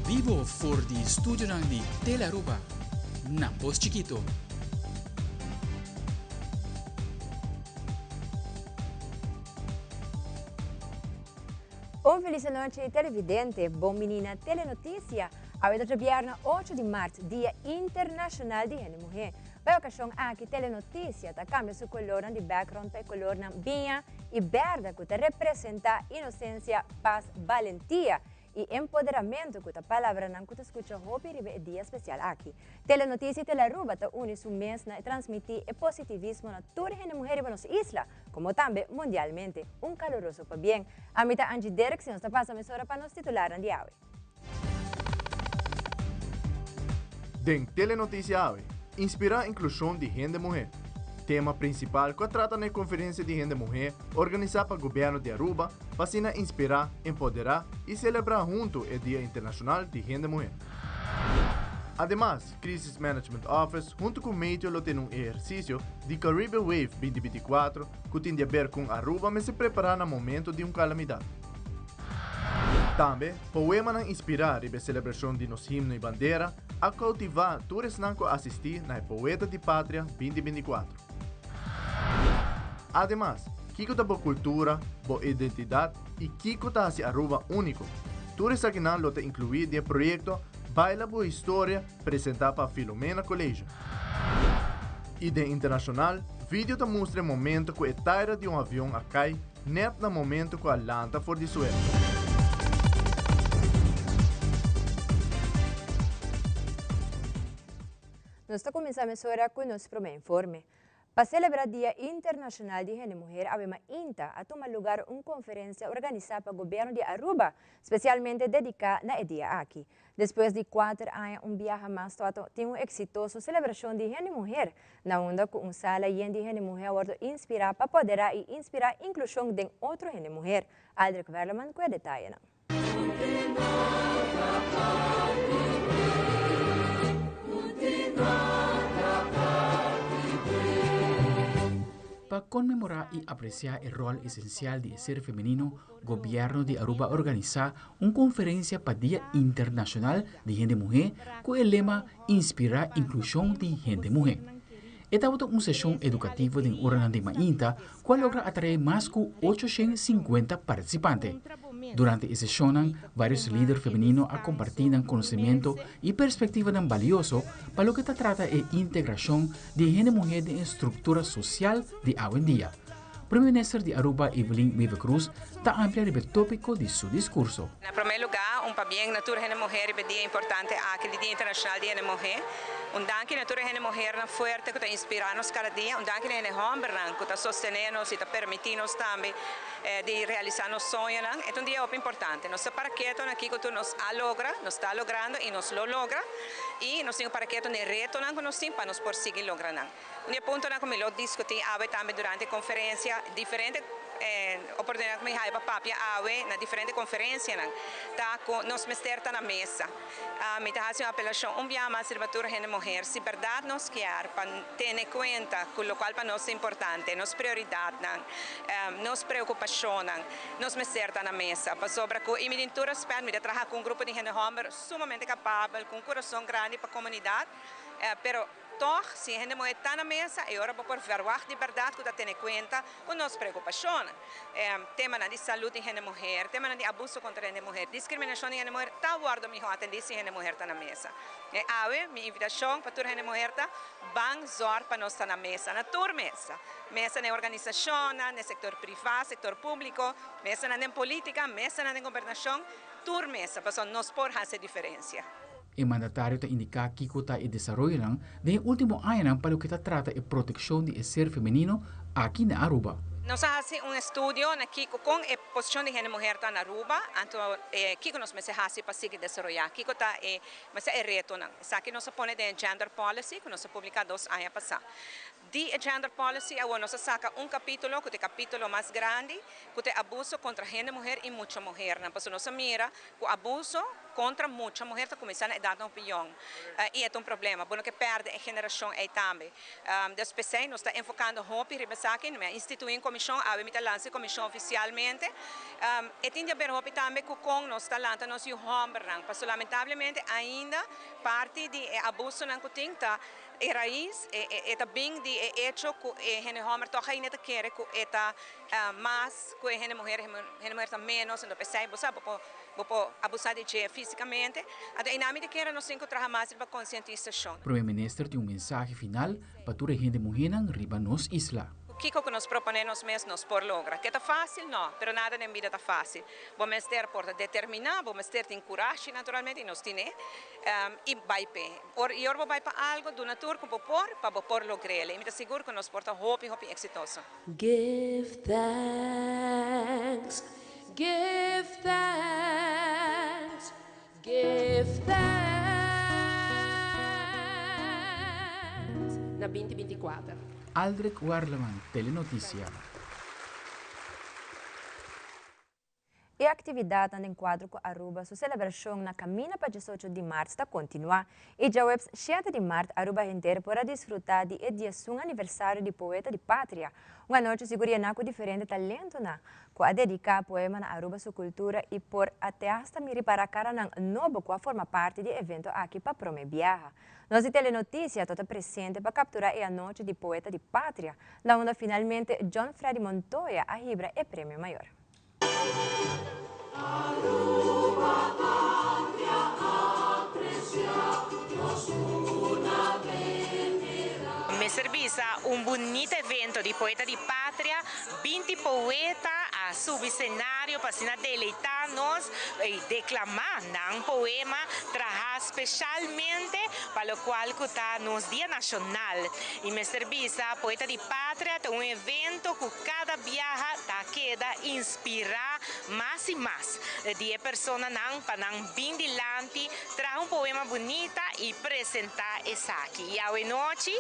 vivo for di studio di Tele-Aruba, Nampos Chiquito. Un felice noche televidente, bom menina Telenotícia. A outra viernes 8 de março, Dia Internacional de Mulher. Para a ocasião aqui, Telenotícia tá cambia sua color de background para color na binha e verde, que representa inocência, paz, valentia e empoderamento, que a palavra não que escuta hope e dia especial aqui. Telenotícia Tele-Aruba tá une su mês na transmitir o positivismo na toda a mulher na nossa isla, como também mundialmente. Um caloroso para bem. A mitad Angie Derek, se nos está pasando a para nos titular de hoy. Den Telenotícia Ave, inspira a inclusão de gente mulher. Tema principal que trata na Conferência de Gente Mulher, organizada pelo governo de Aruba, para inspirar, empoderar e celebrar junto o Dia Internacional de Gente Mulher. Además, Crisis Management Office, junto com o Medio, tem exercício de Caribbean Wave 2024, que tem a ver com Aruba, mas se preparar no momento de calamidade. Também, poema inspirar a celebração de nosso himno e bandeira, a cautivar todos que assistir na Poeta de Pátria 2024. Además, Kiko da boa cultura, boa identidade e Kiko da se Aruba único. Todos aqui não lo incluído no projeto Baila Boa História, apresentado para Filomena Colégio. E de internacional, vídeo da mostra o momento que a taira de avião a cai, net no momento que a lanta for de suelo. Nós estamos começando agora com o nosso primeiro informe. Para celebrar o Dia Internacional de Mulher, a INTA a tomar lugar uma conferência organizada pelo governo de Aruba, especialmente dedicada ao dia aqui. Depois de 4 anos, viagem mais tem uma exitosa celebração de mulher, na onda com uma sala de mulher a inspirar para poder inspirar a inclusão de outra mulher. Aldrich Verleman com detalhes. Para conmemorar e apreciar o rol essencial de ser feminino, o governo de Aruba organiza uma conferência para o Dia Internacional de Gente Mulher com o lema Inspirar a Inclusão de Gente Mulher. Esta é uma sessão educativa de Orlando de Mainta, que logra atrair mais de 850 participantes. Durante essa sessão, vários líderes femininos compartilham conhecimento e perspectivas valiosos para o que trata de integração de gente mulher na estrutura social de hoje em dia. O primeiro-ministro de Aruba, Evelyn Viva Cruz, está ampliando o tópico de seu discurso. Em primeiro lugar, para bem natura de mulher é dia importante aquele Dia Internacional de Mulher. Danke natura de mulher na forte que está inspirando-nos cada dia. Danke na homem que está sostenendo-nos e está permitindo-nos também de realizar nos sonhos. É dia importante. Nosso paraquedo aqui que nos logra, nos está logrando e nos lo logra. E nós temos paraquedo de reto que nós temos para nos prosseguir logrando. Ponto como eu discuti também durante a conferência diferente oportunidade que me papia na diferente conferência tá com nós mester tá na mesa me tá fazendo uma apelação dia mais servatura de mulher se verdade nós quer para ter em conta com o qual para nós é importante nos prioridade nos preocupação nós mester tá na mesa para sobre com e me intura espero me trabalhar com grupo de gente homem sumamente capaz com coração grande para a comunidade pero toch, se a gente está na mesa, é hora para verwach de verdade que está tendo em conta com nossas preocupações. Tema de saúde de mulher, tema de abuso contra a mulher, discriminação de mulher, está guardo me atender se a mulher está na mesa. Minha invitação para toda a mulher está, bang zor para nós estar na mesa, na tua mesa. Mesa na organização, no setor privado, setor público, mesa na política, mesa na governação, tua mesa, para nós por fazer diferença. O mandatário indica que está em desenvolvimento de último ano para o que trata de proteção do ser feminino aqui na Aruba. Nós fazemos estudo aqui com a posição de mulher na Aruba, então que nós fazemos para seguir desenvolver, que é reto, aqui nós põe de gender policy que nós publicamos 2 anos passados. De gender policy, nós saca capítulo, que é o capítulo mais grande, que é abuso contra a mulher e muita mulher. Nós mira que o abuso contra muita mulher está começando a dar uma opinião. E é um problema, bom que perde a geração aí também. Depois, nós estamos enfocando hope e instituindo comissão, a me lança comissão oficialmente. E tinha bem hopi também que com nós talanta nós e homem, mas lamentavelmente ainda parte de abuso não que tem tá e raiz e também de hecho que gente homem toca ainda quer que eta mais que gente mulher tá menos então pensei você vou abusar de você fisicamente até em nome de querer nós encontrar mais para conscientização. O primeiro-ministro tem mensagem final para toda a gente mulher riba nos isla. O que nós proponemos mesmos por lograr? Que está fácil? Não, mas nada na vida está fácil. Vamos ter por determinar, vamos ter coragem naturalmente, nós temos e vai bem. E ora vai para algo do natura que vou por lograr. E me asseguro que nós porta hope exitoso. Give thanks, give thanks, give thanks. Na 2024. Aldrich Warleman, Telenotícia. E a atividade no enquadro com Aruba, sua celebração na caminha para 18 de março está continua. E já o 7 de março, Aruba inteira poderá desfrutar de edição aniversário de Poeta de Pátria. Uma noite segura com diferente talento na, com a dedicar poema na Aruba sua cultura e por até hasta miri para cara nang novo que forma parte do evento aqui para Promebiaha. Nossa telenotícia está presente para capturar a noite de Poeta de Pátria, lá onde finalmente John Freddy Montoya a Hibra é prêmio maior. Me servisa un bonito evento di Poeta di Patria, 20 poeta a subir cenário para se deleitar-nos e declamar um poema, trabalhar especialmente para o qual está nos Dia Nacional. E me servisa Poeta di Patria é um evento que cada viaja tá queda inspirar mais e mais de pessoas para bem dilante, trazer um poema bonito e apresentar essa aqui. E à noite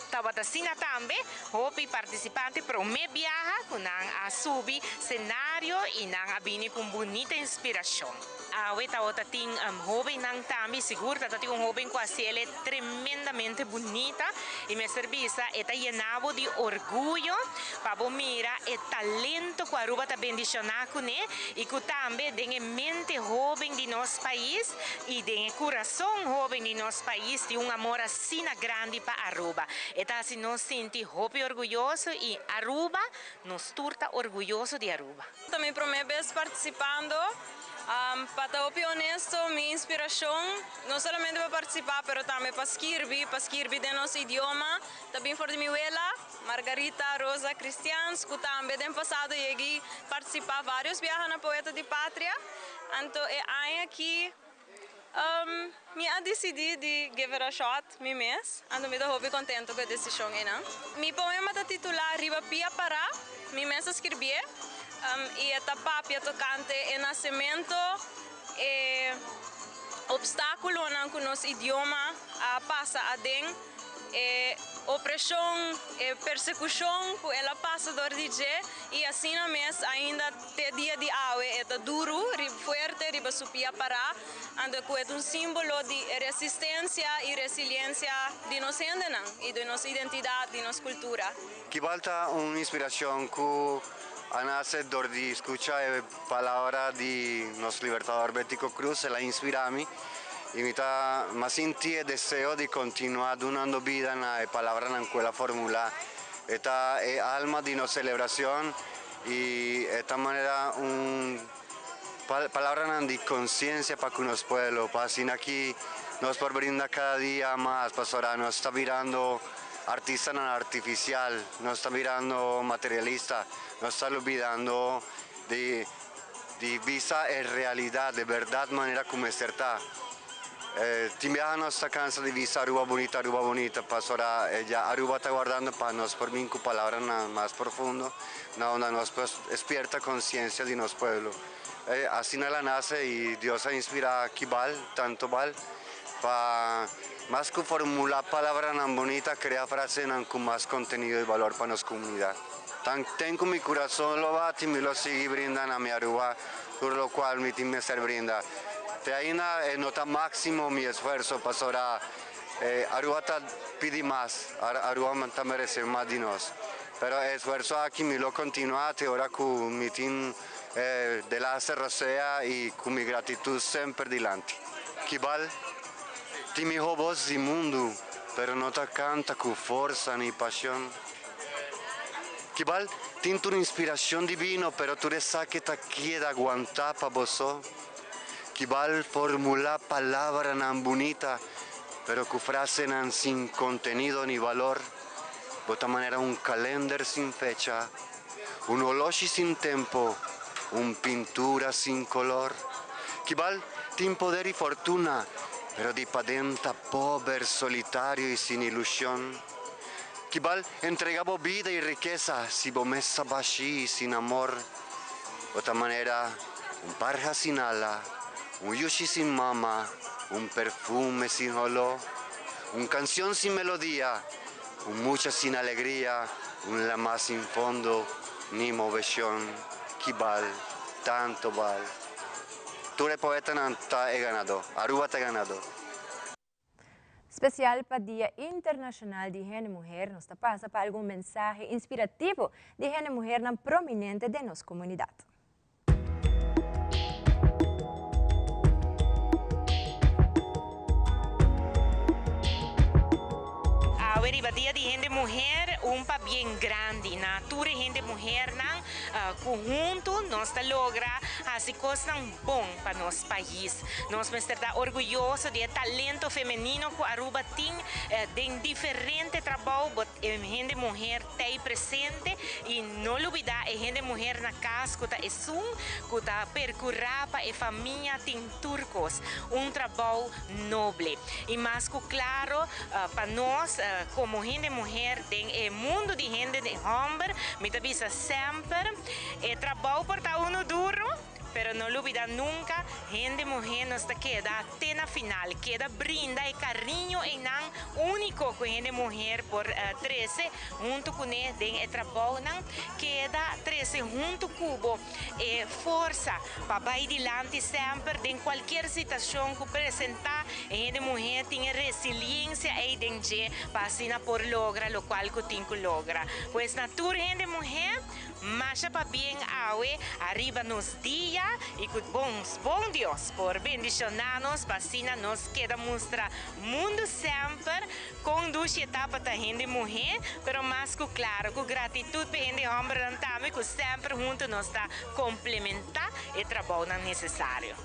estava assim também, hope participante para o meu viaja a subir cenário e a vir com bonita inspiração. A outra tem jovem também, seguro que tem jovem com a cele tremendamente bonita e me serviça está llenado de orgulho para mirar o talento que a Aruba está bendicionando com ele e que também tem mente jovem de nosso país e tem coração jovem de nosso país de amor assim grande para Aruba. Então assim nos sente orgulhoso e Aruba nos torta orgulhoso de Aruba. Também para mim participando. Para ser honesto, minha inspiração não somente para participar, mas também para escrever de nosso idioma. Também for de minha abuela, Margarita Rosa Cristians, que também tem passado e participar vários viagens na Poeta de Pátria. Então, é aqui me decidi de give it a shot, mi mês. Então, me estou contente com a decisão. Meu poema está titulado Riba Pia Pará, mi mês escrevi. E esta papia tocante o nascimento e obstáculo que nosso idioma passa a dentro, opressão e persecução que ela passa dor de dia e assim mesmo ainda te dia de hoje é duro, forte, riba supia para, ando que é símbolo de resistência e resiliência de nossa gente e de nossa identidade, de nossa cultura. Que volta uma inspiração que nace de escuchar palabras de nuestro libertador Bético Cruz, se la inspira a mí y me sentí el deseo de continuar dando vida a la palabra en aquella fórmula. Esta es alma de nuestra celebración y de esta manera una palabra de conciencia para que nos pueblos, para así aquí nos por brinda cada día más, pastora, nos está mirando artista no artificial, no está mirando materialista, no está olvidando de vista en realidad, de verdad, manera como es cierta. Timbiaja no está cansada de vista Aruba bonita, pastora, ella Aruba está guardando para nos por mí con palabras más profundo, donde nos despierta conciencia de nuestro pueblo. Así no la nace y Dios ha inspirado aquí tanto para más que formular palabras tan bonitas, crea frases con más contenido y valor para nuestra comunidad. Tengo mi corazón lo bate y me lo sigue brindando a mi Aruba, por lo cual mi team me se brinda. De ahí nota máximo mi esfuerzo, pastora. Aruba pide más, Aruba merece más de nosotros. Pero esfuerzo aquí me lo continuate ora con mi team della Serrasea e con mi gratitud sempre dilante. Kibal, ti mi hobos di mundo, pero no te canta con forza ni pasión. Kibal, tinto un'inspirazione divina, pero tu sa che te chiede aguantar pa boso. Kibal formula palabra nan bonita, pero con frase nan sin contenido ni valor. De otra manera un calendar sin fecha, un oloshi sin tempo, un pintura sin color. Kibal tin poder y fortuna, pero dipadenta pobre, solitario y sin ilusión. Kibal entregaba vida y riqueza, si bomesa bashi sin amor. De otra manera, un parja sin ala, un yushi sin mama, un perfume sin olor, una canción sin melodía, mucha sin alegría, un lama sin fondo, ni movesión. Kibal, tanto val. Tú eres poeta nanta he ganado, Aruba te ha ganado. Especial para Dia Internacional de Gênero e Mulher, nos passa para algum mensagem inspirativo de gênero e mulher na prominente de nossa comunidade. Ahora Dia de Gênero e Mulher, pa bien grande, na tura gente mulher nan conjunto nós logra assim coisas bom para nosso país. Nós estamos orgulhosos do talento feminino que Aruba tem, de diferente trabalho, gente mulher tem presente e não olvidar a gente mulher na casa que é que percorrer para a família tem turcos, trabalho nobre. E mais que claro, para nós como gente mulher tem mundo de gente de homem, me avisa sempre, trabalho por uno duro, pero no olvida nunca, gente mujer nos queda até na final, queda brinda e carinho e não único com gente mulher por 13, junto com ele, tem trabalho, queda 13 junto com força para ir adiante sempre, em qualquer situação que apresentar, gente mulher tem resiliência e dente para assim por lograr o qual que tem que lograr. Pois na tua gente mulher, marcha para bem arriba nos dias e que bom Deus por bendicionar-nos, para assim nos queda mostrar mundo sempre com duas etapas da gente mulher, pero mais que claro, com gratitude para a gente homem também, que sempre junto nos está complementar e trabalho necessário.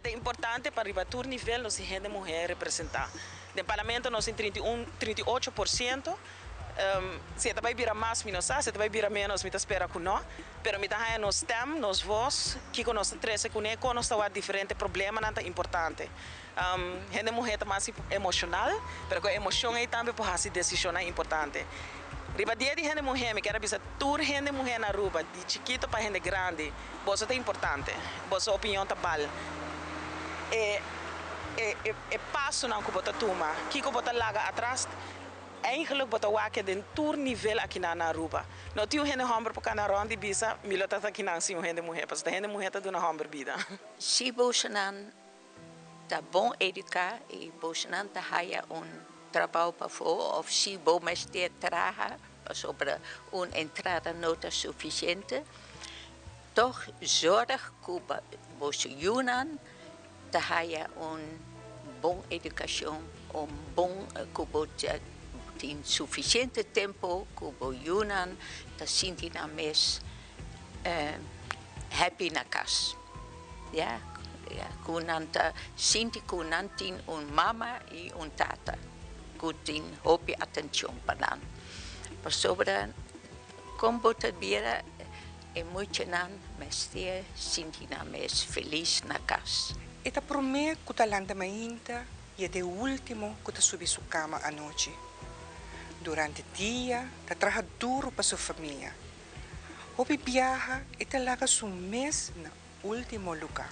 É importante para arribar todo nível nós gente mulher representar. No parlamento nós temos 38%. Se vai virar mais, se vai virar menos, me espera que não. Pero me dá nós temos, nós voz, que nós três com nós está diferente problema, não é importante. Gente mulher é mais emocional, pero a emoção aí também por essa decisão é importante. Riba dia de gente mulher, me quero avisar toda gente mulher na Aruba, de chiquito para gente grande, você é importante, você opinião tá bal. Passo não que você toma, que você larga atrás. Eigenlijk wat we den tour nível aqui na Aruba. Não tinha gente homem para na ronda bisa, milota aqui na sim gente mulher, parce que gente mulher tá dando homem vida. Se Bolsonaro tá bom educar e Bolsonaro tá haya trabalho para fora, ou se bom mais ter traga sobre entrada nota suficiente, toch zorg que Bolsonaro tá haya bom educação, bom que tem suficiente tempo que o Yunan está sentindo mais happy na casa. Ja, que não está sentindo que não tem mama e tata que tem hobby atenção para não. Por sobre como você vira é muito não, mas ter sentindo mais feliz na casa. Eta promê que tá landa mainta e é o último que tá subir sua cama à noite. Durante o dia, está trabalha duro para sua família. Hobby viaja e talaga seu mês no último lugar.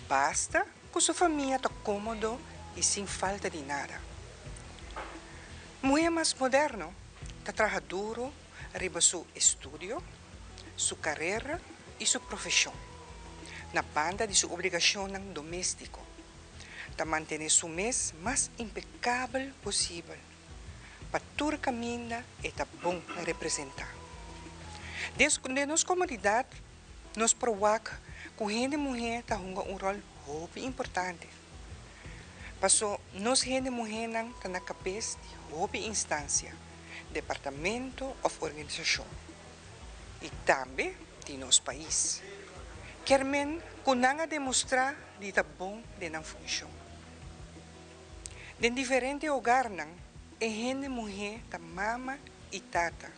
Basta que sua família está cômodo e sem falta de nada. Mulher mais moderno, está trabalha duro arriba seu estudo, sua carreira e sua profissão. Na banda de sua obrigação doméstico, está manter seu mês mais impecável possível. Para toda a caminha é bom representar. De nossa comunidade, nos provoca que gente mulher está jogando um rol muito importante. Passou, nós gente mulher não está na cabeça de muito instância, departamento ou organização. E também de nosso país. Querem que não demonstrar que está bom de não função. De diferentes lugares, a gente mulher está mama e tata,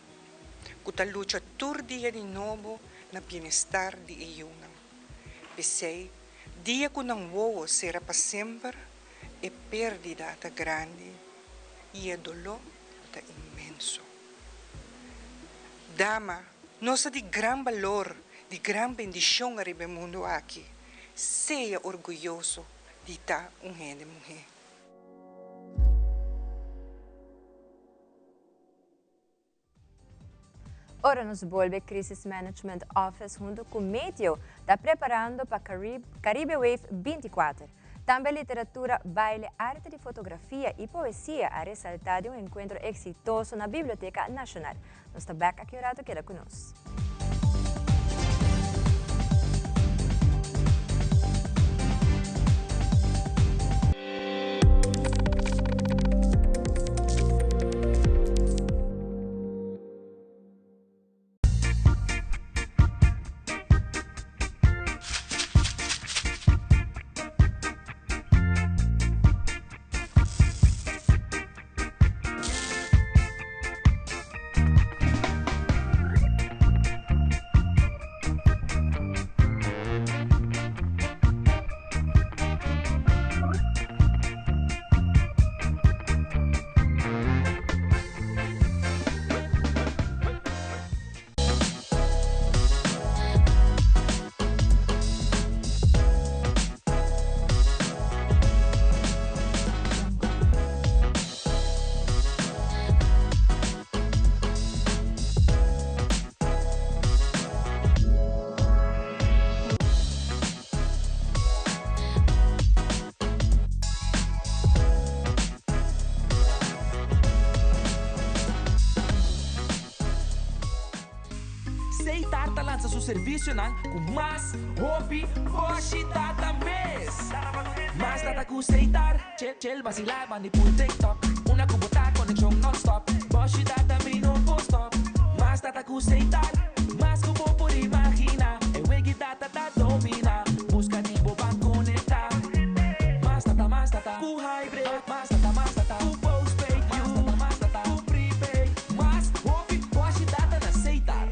que está luta todo dia de novo na bem-estar de eu. Pensei, dia que não vou ser para sempre, a perda está grande e o dolor está imenso. Dama, nossa de grande valor, de grande bendição arriba no mundo aqui, seja orgulhoso de estar gente mulher. Ora nos volve Crisis Management Office junto com Meteo, está preparando para Caribe Wave 24. Também literatura, baile, arte de fotografia e poesia a ressaltar de um encontro exitoso na Biblioteca Nacional. Nós estamos back aqui, Rato, queda conosco. Tarta lança seu serviço com mais hobby, hoje data mês. Mais data com aceitar, chill vacilar, manipul TikTok. Una cubota, conexão non-stop. Hoje data me não vou stop. Mais data com aceitar, mais como por imaginar. É wegi data da domina, busca de boba conectar. Mais data, com hybrid. Mais data, com postpaid. Mais data, com prepaid. Mais hobby, hoje data na aceitar.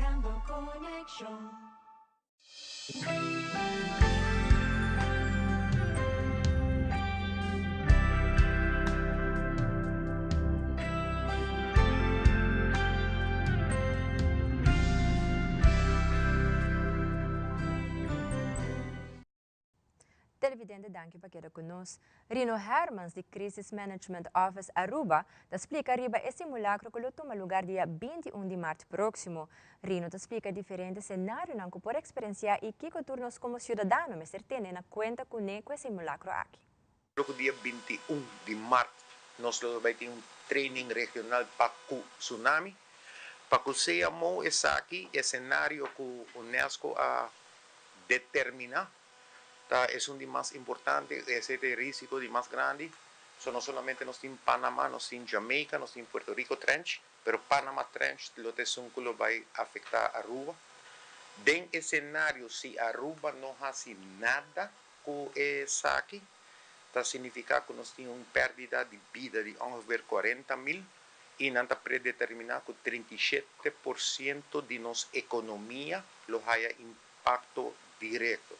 Televidente, danke para quedar conosco. Rino Hermans, de Crisis Management Office Aruba, te explica arriba esse simulacro que toma lugar dia 21 de março próximo. Rino te explica diferentes cenários que pode experienciar e que turnos como cidadano me certene na conta com esse simulacro aqui. No dia 21 de março, nós vamos ter training regional para o tsunami. Para que seja esse aqui, é cenário que o UNESCO a determinar. Es un de más importante, es el riesgo de más grande. No solamente nos en Panamá, nos en Jamaica, nos en Puerto Rico Trench, pero Panama Trench lo va a afectar a Aruba. En escenario, si Aruba no hace nada con eso aquí, significa que nos tiene una pérdida de vida de ongeveer 40.000 y nos predeterminar que 37% de nuestra economía lo haya impacto directo.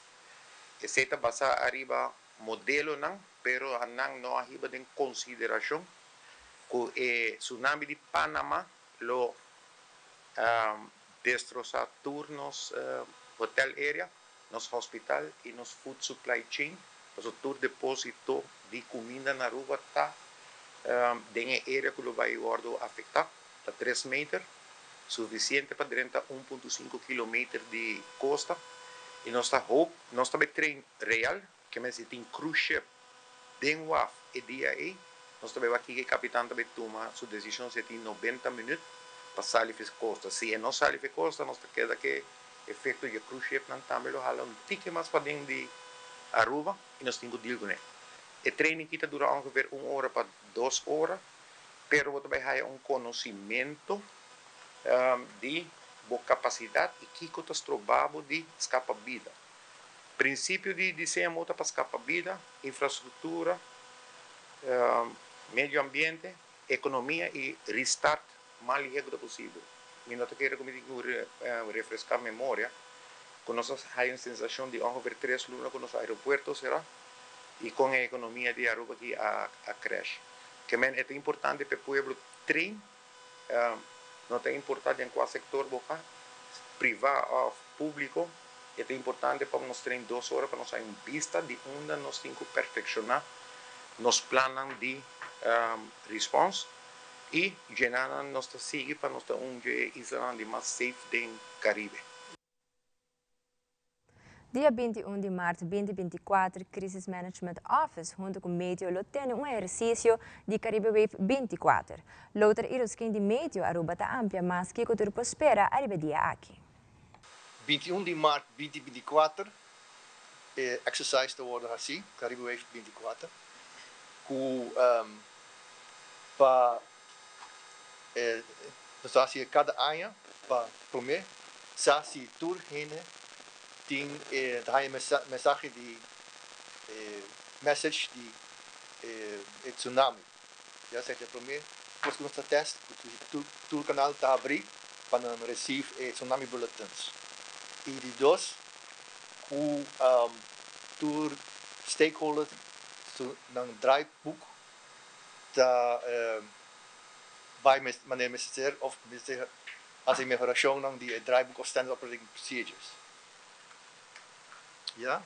Está basado arriba modelo pero no arriba en consideración que el tsunami de Panamá lo destrozó turnos hotel area, nos hospital y nos food supply chain, los tur depósito de comida en Aruba está en el área que lo va a afectar, a 3 metros, suficiente para 1.5 kilómetros de costa. E nós estamos treino real, que me tem cruise ship, den WAF e dia aí, nós estamos aqui que o capitão também toma sua decisão se tem 90 minutos, para salir de costa. Se não sair de costa, nós queda que efeito de cruise ship não também lo hala tique mais para dentro de Aruba e nós temos deal com ele. O training kita dura ongeveer 1 hora para 2 horas, pero você vai ter conhecimento de boa capacidade e que nós trabalhamos de escapabilidade. Princípio de desenho motor para escapabilidade, infraestrutura, meio ambiente, economia e restart o mais rápido possível. E não quero refrescar a memória, que nós temos uma sensação de ongeveer 3 lunas com os aeroportos, será? E com a economia de Aruba aqui a cresce. Que é importante para o povo treinar, não é importante em qual setor boca, privado ou público, é importante para nós treinar 2 horas para nós ter uma pista de onde nós temos que perfeccionar nos planos de resposta e gerar nossa siga para nós ter isla mais safe do Caribe. Dia 21 de março de 2024, Crisis Management Office, junto com o Meteo, tem um exercício de Caribe Wave 24. Louter iruskin de Meteo, Aruba está ampla, mas que o turpo espera arriba dia aqui. 21 de março de 2024, exercise te worden assim, Caribe Wave 24, com para cada ano, para comer, se tour heen, tem mensagem de message de tsunami. Já sei que primeiro, depois que nós teste, o canal está aberto para receber tsunami bulletins. E de dois, o tour stakeholders nang draaiboek vai minister of als een melhoração nang die draaiboek of standard operating procedures. Ja,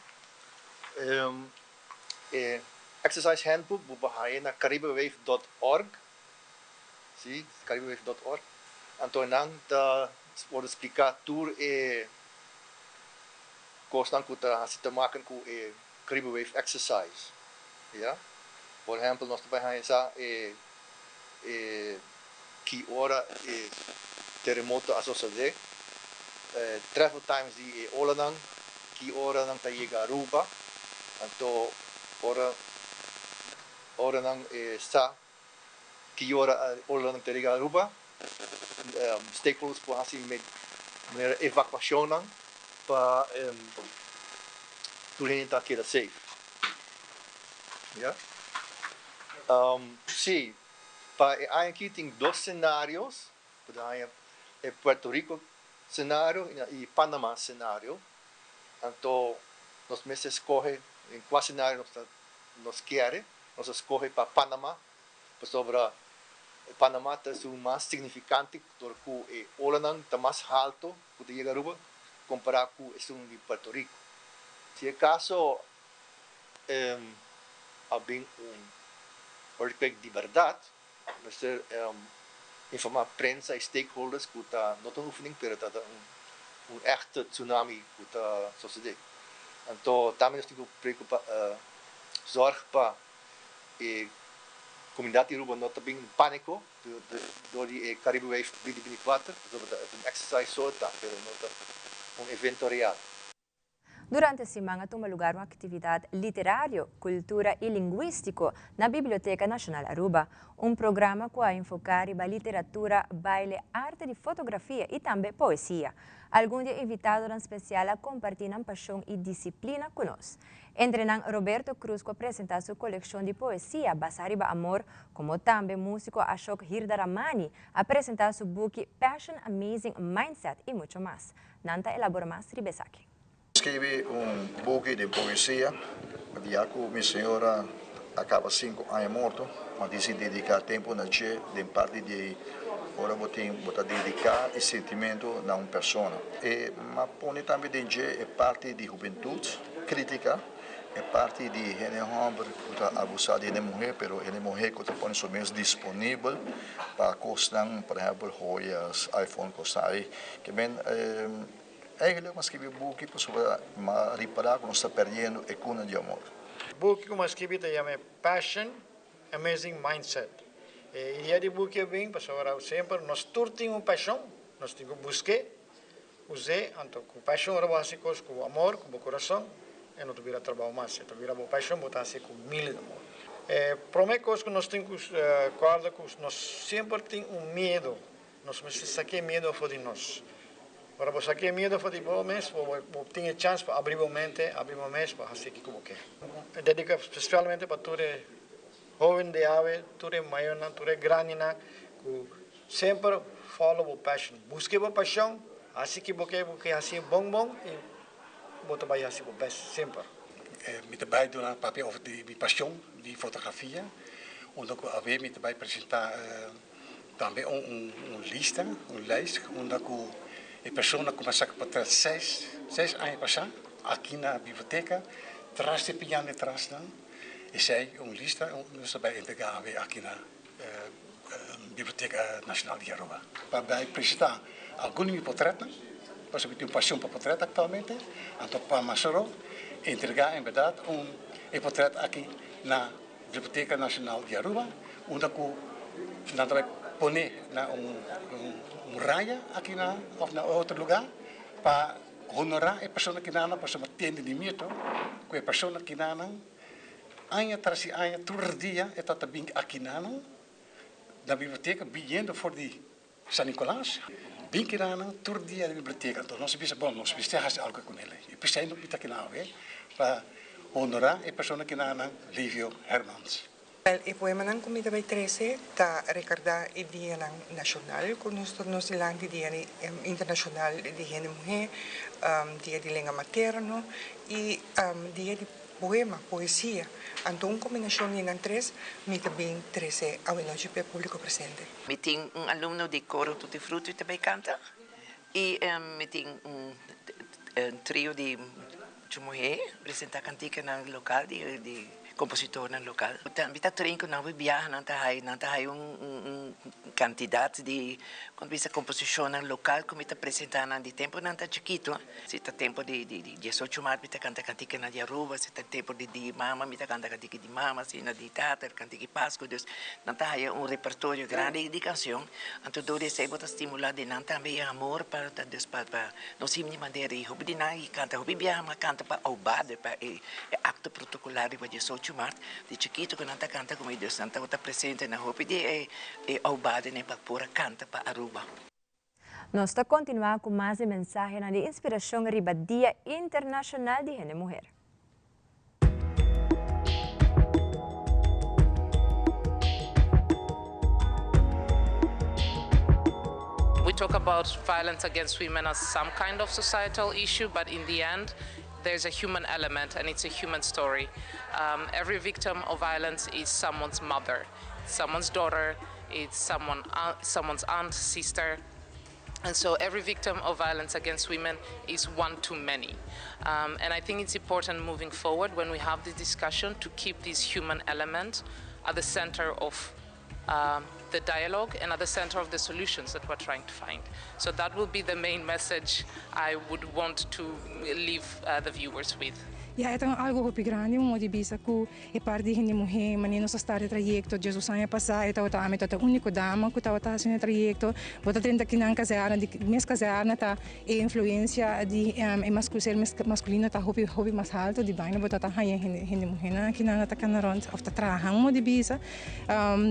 exercise handbook bubahayin na caribewave.org. Zie, caribewave.org. Antonang da wordt explicar tour kostan kuta te maken ku Caribe Wave exercise. Ja, por ejemplo, nós trabalhamos sa que ora terremoto associado, travel times di Olanang, que ora nang tayiga Aruba, anto ora nang sa que ora nang tayiga Aruba, stakeholders po assim met evacuação nang para turhen ta kira safe. Ja? Sim, para aqui tem 2 cenários, para Puerto Rico cenário e Panamá cenário. Então, nós mesmos escolhe em qual cenário nós queremos, nós escolhe para Panamá, sobre Panamá é o mais significante, porque o Olanang está mais alto, que chega a Aruba, comparado com o de Puerto Rico. Se é caso, há bem earthquake de verdade, nós informar a prensa e stakeholders que está não tão oefening, mas está echte tsunami que está sucedendo. Então, também nós temos que zorg para a comunidade de Aruba não está bem em pânico do Caribe Wave 2024, sobre um exercise só está, mas não está evento real. Durante a semana, toma lugar uma atividade literária, cultura e linguístico na Biblioteca Nacional Aruba, um programa que vai enfocar a literatura, baile, arte de fotografia e também poesia. Alguns de invitados especial a compartilhar paixão e disciplina conosco. Entre nós, Roberto Cruz, que apresenta sua coleção de poesia Basariba Amor, como também músico Ashok Hirdaramani, apresenta seu book Passion, Amazing Mindset e muito mais. Nanta elabora mais Ribesaki. Escrevi book de poesia, de minha senhora acaba 5 anos morto, mas decidi dedicar tempo na dia, de parte de ora vou dedicar esse sentimento a uma pessoa. Mas põe também de dia é parte de juventude, crítica, é parte de homem que abusar de mulher, mas a mulher que põe somente disponível para costar, por exemplo, joias, iPhone costar aí, que bem eigenlijk mas escrevi book para reparar que nós estamos perdendo a cuna de amor. O book que eu escrevi se chama Passion, Amazing Mindset. E dia de buque bem, pastor, sempre nós todos temos paixão, nós temos que buscar, usar, então com paixão, com amor, com o coração, e não tivera trabalho mais, se tivera boa paixão, botar assim com mil de amor. Primeira coisa que nós temos que guardar, nós sempre temos medo, nós precisamos sacar medo de nós. Para você sacar medo de nós, ter chance para abrir a mente, para fazer o que você quer. Dedica especialmente para todos jovens de ave, todos maiores, todos grandes, que sempre follow a paixão. Busque a paixão, assim que você quer fazer bom, e você vai fazer o best, sempre. Met erbij doen aan het papel over die passion, die fotografie. En ook alweer met erbij presenteren também lista, lijst, onde a pessoa começa a para seis anos passar aqui na biblioteca, traz de piano atrás não, e sei lista, nós vai entregar aqui na Biblioteca Nacional de Aruba. Para apresentar alguns portretos, porque eu tenho paixão para portretos atualmente, então para Masoro entregar em verdade portreto aqui na Biblioteca Nacional de Aruba, onde nós vai pôr na raia aqui na outro lugar para honorar a pessoa que não para atendimento com a pessoa que não anos atrás anos todo dia está também aqui na biblioteca vindo for de São Nicolás bem que não todo dia na biblioteca então nós precisamos fazer algo com ele e precisamos não aqui na para honorar a pessoa que não Lívio Hermans. O poema ng Comida by 13 ta recorda o Dia Nacional com nos ilang Dia Internacional de Mujer, Dia de Língua Materno e Dia de Poema, Poesia. Então, combinação de três, me também 13 ao noite para o público presente. Me tem aluno de coro Tutti Frutti também canta e me tem trio de mulher apresentar cantica no local de compositor no local. Também está treino não vai viajar, não está aí quantidade de quando bisa composição no local como está apresentando de tempo não está chiquito. Se está tempo de 18 março está canta cantica na de Aruba, se está tempo de mama, está canta cantica de mama, se na de tata, cantica de Páscoa, dus não está aí repertório grande de canção. Então do desse bota estimular de não também amor para Deus para nós sim de maneira e hobby na e canta hobby viaja, canta para aubade para acto protocolar de 18 março de chiquito que não está canta como Deus não está presente na hobby de aubade nem para pura canta para Aruba. Nós estamos continuando com mais mensagens de inspiração riba Dia Internacional de Mulher. We talk about violence against women as some kind of societal issue, but in the end, there's a human element and it's a human story. Every victim of violence is someone's mother, someone's daughter, it's someone's aunt, sister. And so every victim of violence against women is one too many. And I think it's important moving forward when we have this discussion to keep this human element at the center of the dialogue and at the center of the solutions that we're trying to find. So that will be the main message I would want to leave the viewers with. Ja, ito ang algo hopi grande mo di bisa ku e parte hindi muhe manino sa start trayecto Jesus anya pasa ito ta ame ta unico dama ku ta sin trayecto bota 30 kinang kasearna di mes kasearna ta e influência di masculino ta hopi mas alto di baina bota ta hindi muhe na kinana ta kanaron of ta trahang mo di bisa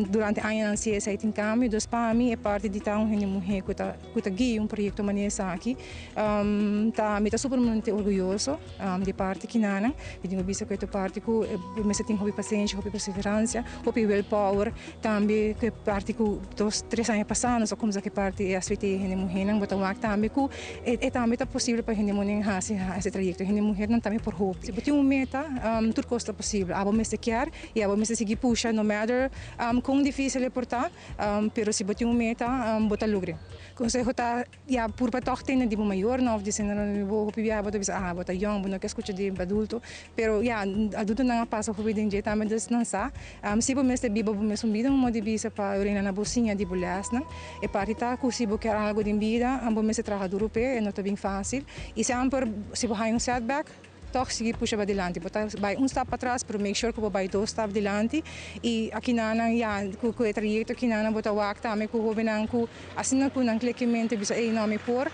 durante anni si sa itin cambio dos pami e parte di ta hindi muhe ku ta gi un proyecto mania sa aqui ta me ta supermente orgulhoso di parte kinana Vidimo bisa que tu parte ku mesa tem hobby paciência, hobby perseverança, hobby willpower, também que parte ku 2-3 anos passados, como que parte é a suite de mulher não botar uma também ku é também tá possível para gente mulher esse trajeto, gente mulher não também por hobby. Se botar meta, tudo costa possível. Abo me se quer e abo me se seguir puxa, no matter com difícil é portar, pero se botar meta, botar lugre. Consejo tá já por para toque tem de maior, não de cena não vou hobby botar bisa botar young, não quer escutar de adulto. Pero adulto na passa por vida em também das não sa se por mês de bibo por mês vida uma de bisa para urina na bolsinha de bolhas não e parita que se quer algo de vida por mês trabalho duro pé não tá bem fácil e se ampar se vai setback toch seguir puxa para adelante. Vai step para trás, pero make sure que vai 2 steps adiante. E aqui na com o trajecto aqui na bota wak também com o governo com assim na com um clicamento bisa nome por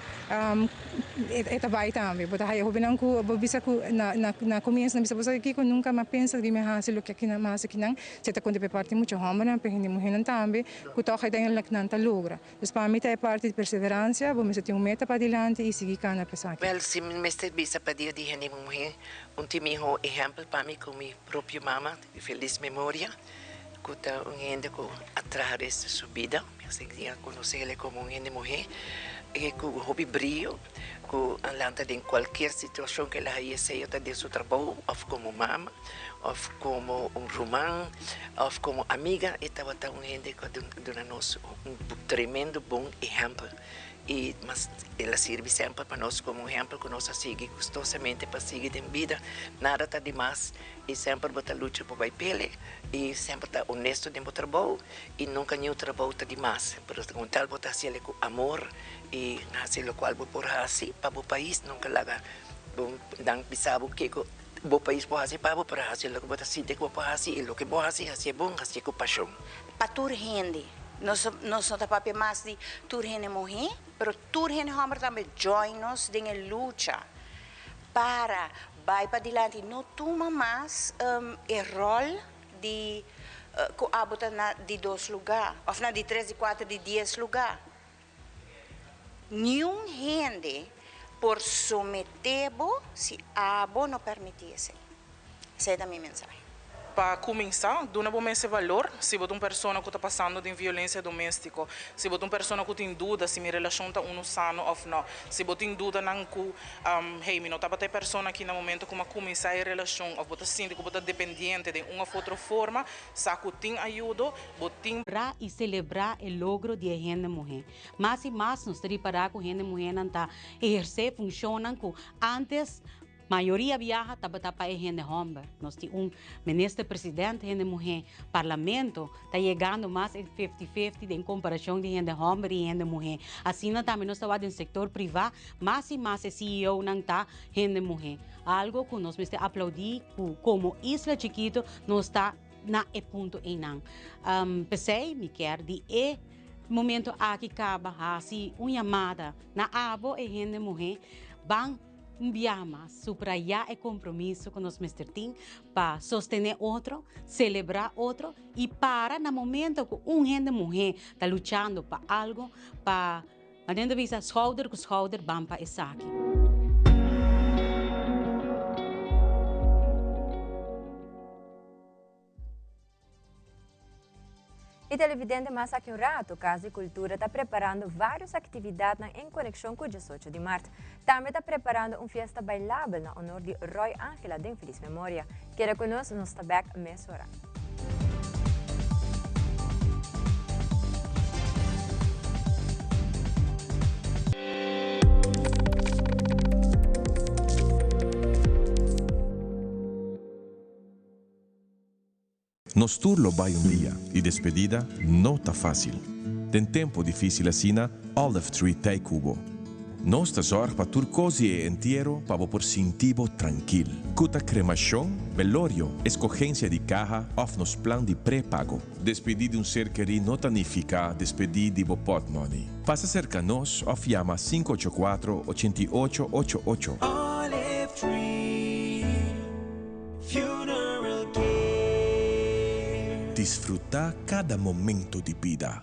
eta vai também. Bota aí o governo com bisa com na começo na bisa você aqui com nunca mais pensa que me hasil que aqui na mas aqui não se tá quando parte muito homem na perna mulher também com toca tem lá que não tá logra. Então para mim é parte de perseverança, vamos ter meta para adelante e seguir cana pesar. Well, se me bisa para dia de gente mulher timiho exemplo para mim com minha própria mama, de feliz memória, que está gente que atrás dessa subida, assim que conhecer como gente mulher, e com hobby brilho, com alanta em qualquer situação que ela ia ser de seu trabalho, ou como mama, ou como romã, ou como amiga, e estava gente que dá-nos tremendo bom exemplo. Mas ela serve sempre para nós como exemplo que nós seguimos gostosamente para seguir em vida. Nada está demais e sempre bota luta para pele e sempre está honesto no trabalho e nunca nenhum trabalho está demais. Por isso, tal bota fazer com amor e fazer o qual por assim para o país nunca laga dan bisabo que o país pode fazer para fazer o que bota assim que pode fazer e o que pode fazer é bom, fazer com paixão. Para tur gente nós não estamos mais de tur gente mulher, mas tur gente homem também join-nos em luta para vai para adiante. Não toma mais o rol de que abota de 2 lugares, ou na de 3, de 4, de 10 lugares. Nenhum gente por someter-bo se abo não permitisse. Essa é a minha mensagem. Para começar, dá um esse valor se você é uma pessoa que está passando de violência doméstica, se você é uma pessoa que tem dúvida se minha relação está sano ou não, se você tem dúvida não que não está para pessoa que no momento como começar a relação ou você sente que você está dependente de uma outra forma, sabe que tem ajuda, você tem e celebrar o logro de gente mulher. Mas e mais nós temos para com gente mulher não está exercer funcionam que antes maioria viaja para gente homem. Nós temos ministro presidente gente mulher, parlamento está chegando mais em 50-50 em comparação de gente homem e gente mulher. Assim também nós estamos no setor privado, mais e mais CEO não está gente mulher. Algo que nós temos aplaudir como isla chiquito nós está na ponto em não. Pensei me quer de momento aqui acaba assim uma chamada na abo e gente mulher bang enviamos subrayar o compromisso que nós temos para sostener outro, celebrar outro e para no momento que gente mulher está lutando para algo, para dentro de shoulder com shoulder vamos para essa aqui. E televidente, mas aqui um rato, Casa e Cultura está preparando várias atividades em conexão com o 18 de março. Também está preparando uma festa bailável na honor de Roy Ángela de Feliz Memória. Quer conosco, nós estamos back mês hora. Nos turlo vai dia e despedida não tá fácil. Tem tempo difícil assim, Olive Tree Tay Cubo. Nostra sorge para tur cose e entierro para por sentivo tranquilo. Cuta cremação, velorio, escogencia de caja, of nos plan de pré-pago. Despedir de ser querido não significa despedir de bo pot money. Passa cerca nos, of llama 584-8888. Olive Tree Funeral Care. Disfrutar cada momento de vida.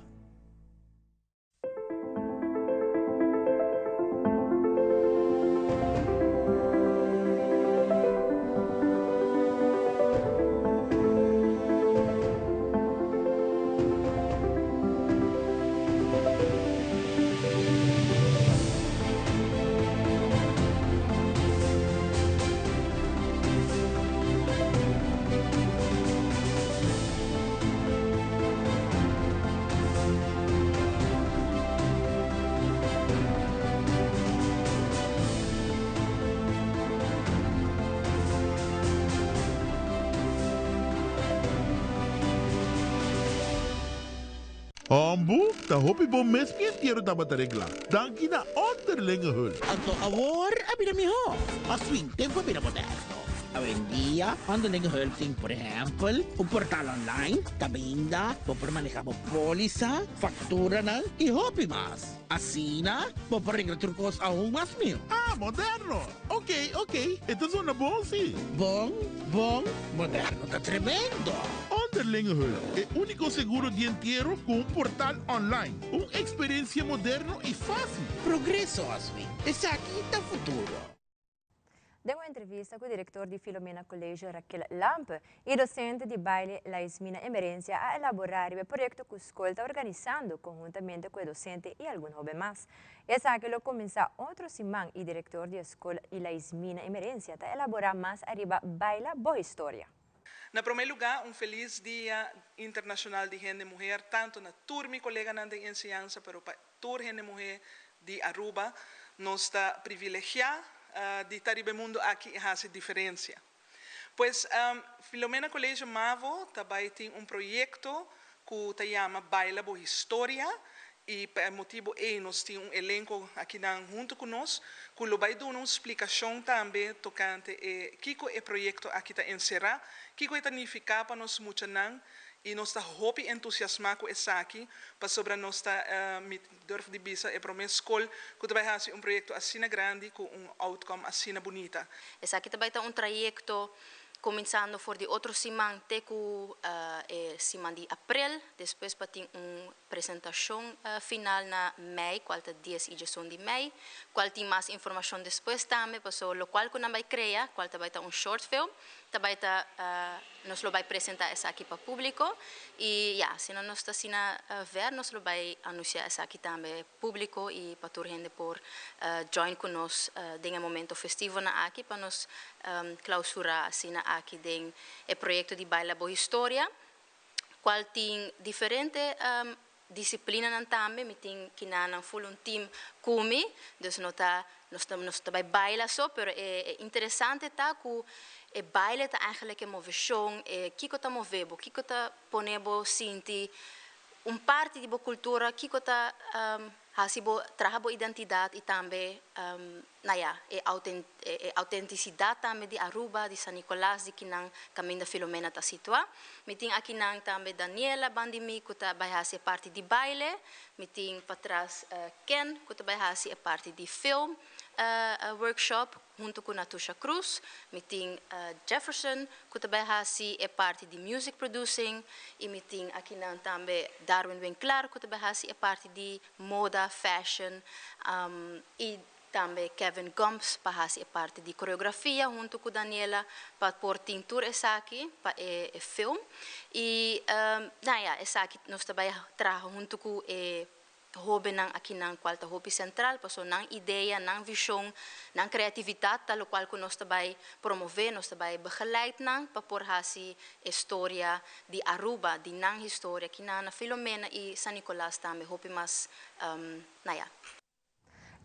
Ambu, ta hopi bom mes pientiero tabata regla. Danki na onderlinge hul. Anto awor, abira mi ho. Aswing tempo abira moderno. Hoy en día, underlinge hulping, por ejemplo, un portal online, tabinda, por manejar póliza, factura y hopi más. Así na, por arreglar trucos aún más mío. Ah, moderno. Ok. Esto suena bom, sí. Bom, moderno, está tremendo. Underlinge Hul, el único seguro dientiero con un portal online. Una experiencia moderna y fácil. Progreso, Aswing. Es aquí el futuro. Deu uma entrevista com o diretor de Filomena Colégio, Raquel Lampe, e docente de baile Laismina Emerência a elaborar o projeto que a escola está organizando conjuntamente com o docente e alguns jovens mais. Essa que lo começa outro semana e diretor de escola Laismina Emerência está elaborar mais arriba baila boa história. Na primeiro lugar, feliz Dia Internacional de Gente Mulher, tanto na turma e colega na ensinança, pero para toda gente mulher de Aruba, nós está privilegiado de estar no mundo aqui faz diferença. Pois Filomena Colégio Mavo também tem projeto que se chama Baila Boa História e por motivo nós temos elenco aqui junto conosco que vai dar uma explicação também tocante que o projeto aqui está encerrado, que significa para nós muito e nós estamos muito entusiasmados com isso aqui, para sobre nós está durf de bisa para uma escola que vai fazer projeto assim grande com outcome assim bonita. Esse aqui também está trajeto começando por de outro semana até semana de abril, depois para ter apresentação final na maio, qual é 10 e 11 de maio, qual tem mais informação depois também, para o qual que nós vai criar, qual também está short film, também está nós vai apresentar essa aqui para o público e se nós está assim ver, nós vai anunciar essa aqui também público e para toda gente por join conosco no momento festivo na aqui para nós clausurar assim aqui den o projeto de Baila Boa História, qual tem diferente disciplina também, me tem que na full team kumi, então nós também baila só, pero é interessante tá que e baile tá eigenlijk uma visão, kiko tá movebo, kiko tá ponebo sinti parte de boa cultura, kiko tá hasibo trabalho identidade e também autenticidade também de Aruba, de San Nicolás, de Kinang, caminho da Filomena tá situa. Me tem aqui também Daniela Bandimi, que tá vai fazer parte de baile, me tem para trás Ken, que tá vai fazer parte de film workshop junto com Natusha Cruz, me tem Jefferson, que também faz parte de music producing, e me tem aqui também Darwin Winkler, que também faz parte de moda, fashion, e também Kevin Gomes para fazer parte de coreografia junto com Daniela para pôr tintura essa aqui para o filme e essa aqui nós também trabalhamos junto com hobby aqui na quarta hobby central, passou na ideia, na visão, na criatividade, tal qual que nós também promover, nós também begeleid para pôr a história de Aruba, de na história que na Filomena e San Nicolás também hobby mas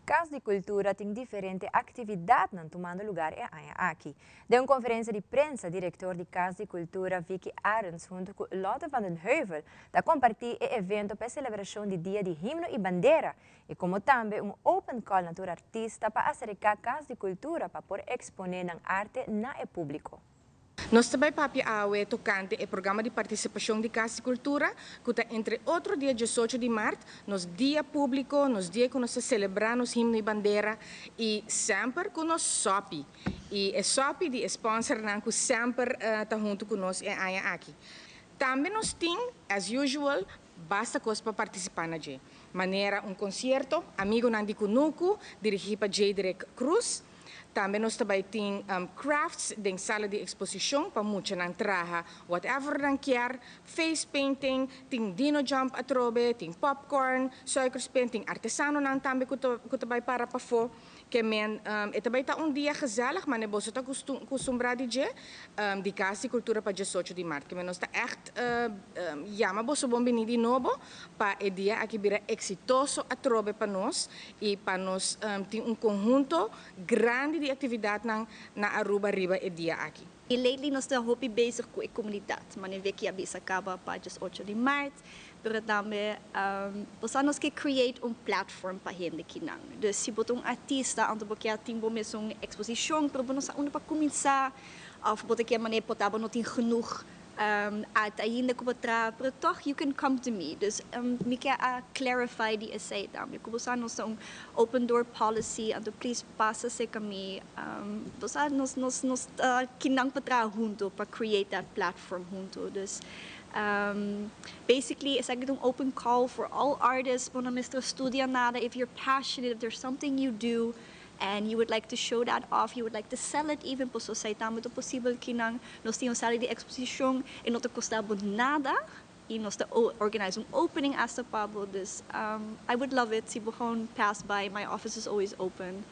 Casa de Cultura tem diferentes atividades tomando lugar aqui. De uma conferência de imprensa, diretor de Casa de Cultura, Vicky Arons, junto com Lotte van den Heuvel, da compartilhar o evento para a celebração do Dia de Himno e Bandeira, e como também open call na artista para acercar a Casa de Cultura para poder exponer a arte na público. Nós também papiawe tocante o programa de participação de Casa de Cultura, que está entre outro dia 18 de março, nos dia público, nos dia que nós celebramos himno e bandeira, e sempre com nós SOPI. E o SOPI de sponsor que sempre está junto conosco aqui. Também nós temos, as usual, basta coisa para participar na J. Maneira concerto, amigo Nandi Kunuku, dirigido para J. Derek Cruz. Também nós também temos crafts de sala de exposição para muita não traga whatever não quer, face painting, tem dino jump atrobe, tem popcorn, suikerspin, tem artesano não também que também para fora. Que men também está dia gezellig, mas não você está acostumado de Casa de Cultura para 18 de março. Que men nós está echt mas você bom venir de novo para o dia aqui vira exitoso atrobe para nós e para nós tem conjunto grande de atividade na Aruba riba o dia aqui. E lately nós estamos bezig com a comunidade, mas não vê que a bisa acaba para dia 8 de março, pero também nós que create platform para gente que não. Então se botar artista, então porque tem bom mesmo uma exposição, para nós onde para começar, ou botar que a maneira potaba não tem genoeg art ainda que para toch you can come to me. Dus me quer clarify die essay também. Como você nós open door policy, então please passa se caminho. Você nós que não para junto para create that platform junto. Dus basically it's like an open call for all artists. Quando Mr. Studia nada, if you're passionate, if there's something you do and you would like to show that off, you would like to sell it even po society mo to possible kinang nos tínhamos sali de exposition e não te custava nada e nós te organize opening as the Pablo. This I would love it se gewoon pass by. My office is always open.